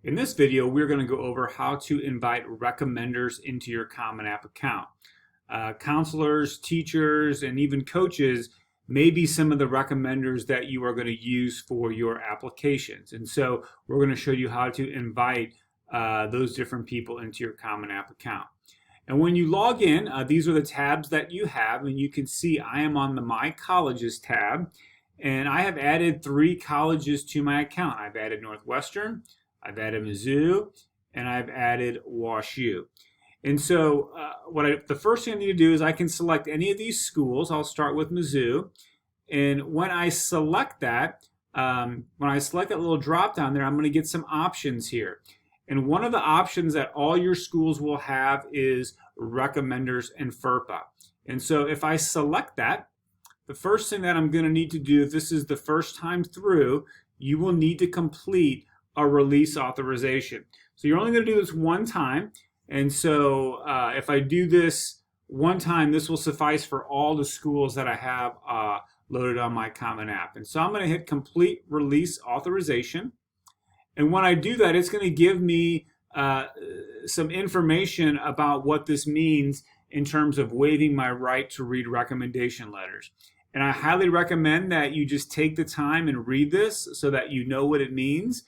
In this video, we're going to go over how to invite recommenders into your Common App account. Counselors, teachers, and even coaches may be some of the recommenders that you are going to use for your applications. And so we're going to show you how to invite those different people into your Common App account. And when you log in, these are the tabs that you have, and you can see I am on the My Colleges tab, and I have added 3 colleges to my account. I've added Northwestern, I've added Mizzou, and I've added WashU. And so the first thing I need to do is I can select any of these schools. I'll start with Mizzou. And when I select that, little drop down there, I'm going to get some options here. And one of the options that all your schools will have is recommenders and FERPA. And so if I select that, the first thing that I'm going to need to do, if this is the first time through, you will need to complete a release authorization. So you're only going to do this one time. And so if I do this one time, this will suffice for all the schools that I have loaded on my Common App. And so I'm going to hit complete release authorization. And when I do that, it's going to give me some information about what this means in terms of waiving my right to read recommendation letters. And I highly recommend that you just take the time and read this so that you know what it means.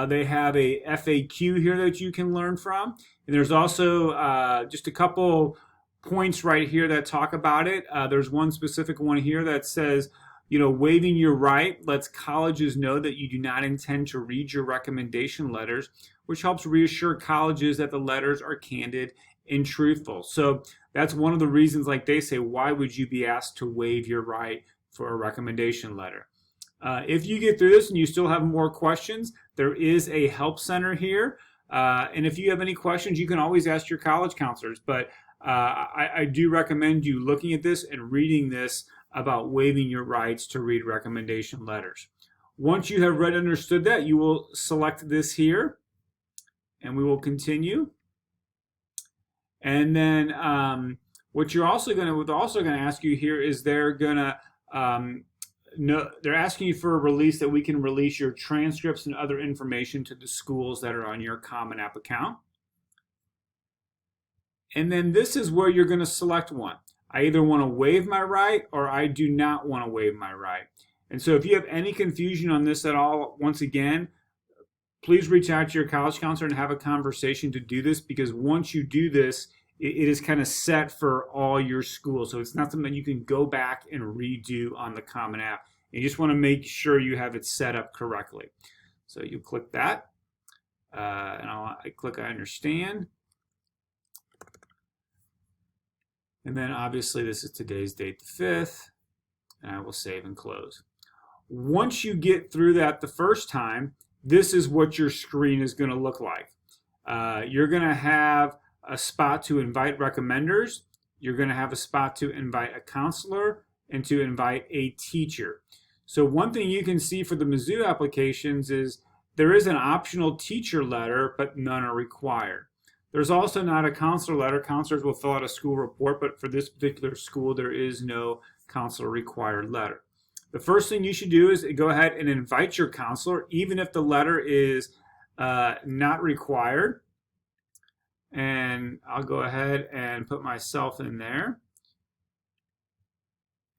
They have a FAQ here that you can learn from. And there's also just a couple points right here that talk about it. There's one specific one here that says, waiving your right lets colleges know that you do not intend to read your recommendation letters, which helps reassure colleges that the letters are candid and truthful. So that's one of the reasons, like they say, why would you be asked to waive your right for a recommendation letter? If you get through this and you still have more questions, there is a help center here. And if you have any questions, you can always ask your college counselors. But I do recommend you looking at this and reading this about waiving your rights to read recommendation letters. Once you have read and understood that, you will select this here, and we will continue. And then what you're also going to ask you here is they're asking you for a release that we can release your transcripts and other information to the schools that are on your Common App account. And then this is where you're going to select one. I either want to waive my right or I do not want to waive my right. And so if you have any confusion on this at all, once again, please reach out to your college counselor and have a conversation to do this, because once you do this, it is kind of set for all your schools. So it's not something you can go back and redo on the Common App. You just want to make sure you have it set up correctly. So you click that, and I click I understand. And then obviously this is today's date, the 5th, and I will save and close. Once you get through that the first time, this is what your screen is going to look like. You're going to have a spot to invite recommenders. You're going to have a spot to invite a counselor and to invite a teacher. So one thing you can see for the Mizzou applications is there is an optional teacher letter, but none are required. There's also not a counselor letter. Counselors will fill out a school report, but for this particular school, there is no counselor required letter. The first thing you should do is go ahead and invite your counselor, even if the letter is not required. And I'll go ahead and put myself in there.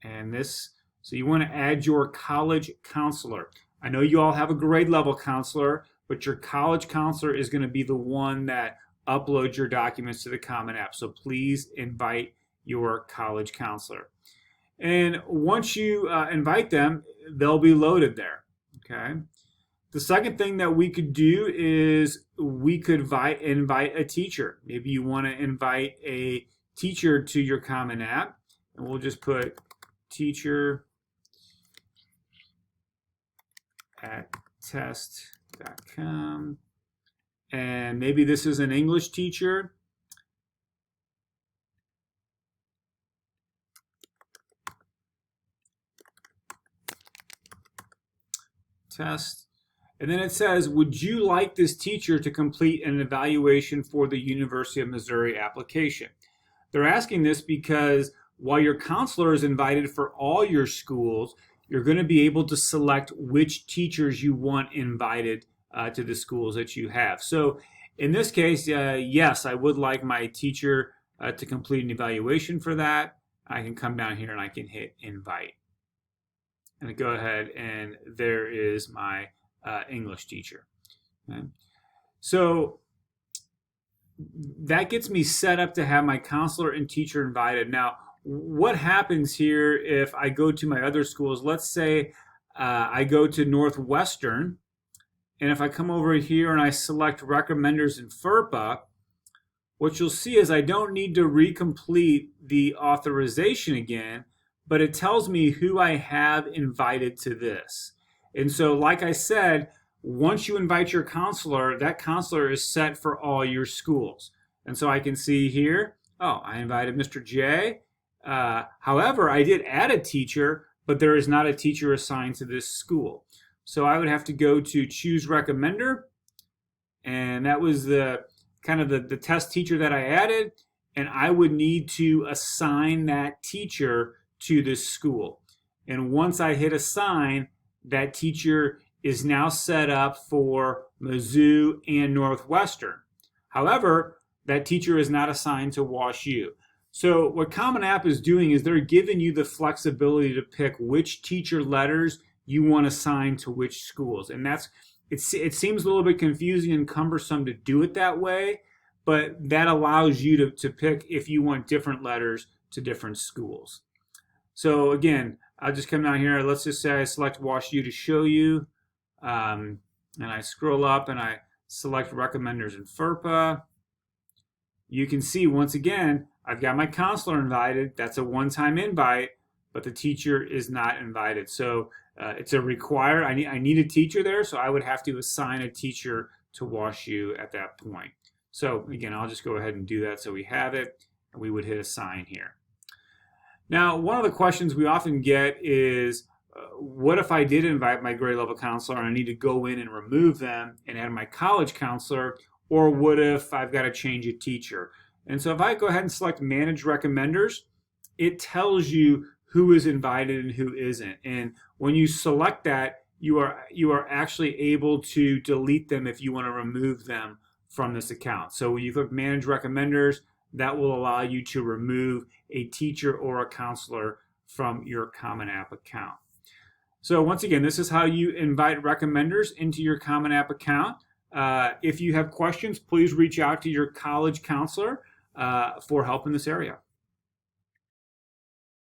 And so you want to add your college counselor. I know you all have a grade level counselor, but your college counselor is going to be the one that uploads your documents to the Common App. So please invite your college counselor. And once you invite them, they'll be loaded there. Okay. The second thing that we could do is we could invite a teacher. Maybe you want to invite a teacher to your Common App, and we'll just put teacher at test.com. And maybe this is an English teacher. Test. And then it says, would you like this teacher to complete an evaluation for the University of Missouri application? They're asking this because while your counselor is invited for all your schools, you're going to be able to select which teachers you want invited to the schools that you have. So in this case, yes, I would like my teacher to complete an evaluation for that. I can come down here and I can hit invite. And I go ahead and there is my English teacher. Okay. So that gets me set up to have my counselor and teacher invited. Now, what happens here if I go to my other schools? Let's say I go to Northwestern, and if I come over here and I select recommenders in FERPA, what you'll see is I don't need to recomplete the authorization again, but it tells me who I have invited to this. And so, like I said, once you invite your counselor, that counselor is set for all your schools. And so I can see here, oh, I invited Mr. J. However, I did add a teacher, but there is not a teacher assigned to this school. So I would have to go to choose recommender, and that was the kind of the test teacher that I added, and I would need to assign that teacher to this school. And once I hit assign, that teacher is now set up for Mizzou and Northwestern. However, that teacher is not assigned to Wash U. So what Common App is doing is they're giving you the flexibility to pick which teacher letters you want to assign to which schools. And it seems a little bit confusing and cumbersome to do it that way, but that allows you to pick if you want different letters to different schools. So again, I'll just come down here. Let's just say I select Wash U to show you. And I scroll up and I select recommenders in FERPA. You can see once again, I've got my counselor invited. That's a one-time invite, but the teacher is not invited. So it's a require. I need a teacher there, so I would have to assign a teacher to Wash U at that point. So again, I'll just go ahead and do that so we have it, and we would hit assign here. Now, one of the questions we often get is, what if I did invite my grade level counselor and I need to go in and remove them and add my college counselor, or what if I've got to change a teacher? And so if I go ahead and select manage recommenders, it tells you who is invited and who isn't. And when you select that, you are actually able to delete them if you want to remove them from this account. So when you click manage recommenders, that will allow you to remove a teacher or a counselor from your Common App account. So once again, this is how you invite recommenders into your Common App account. If you have questions, please reach out to your college counselor for help in this area.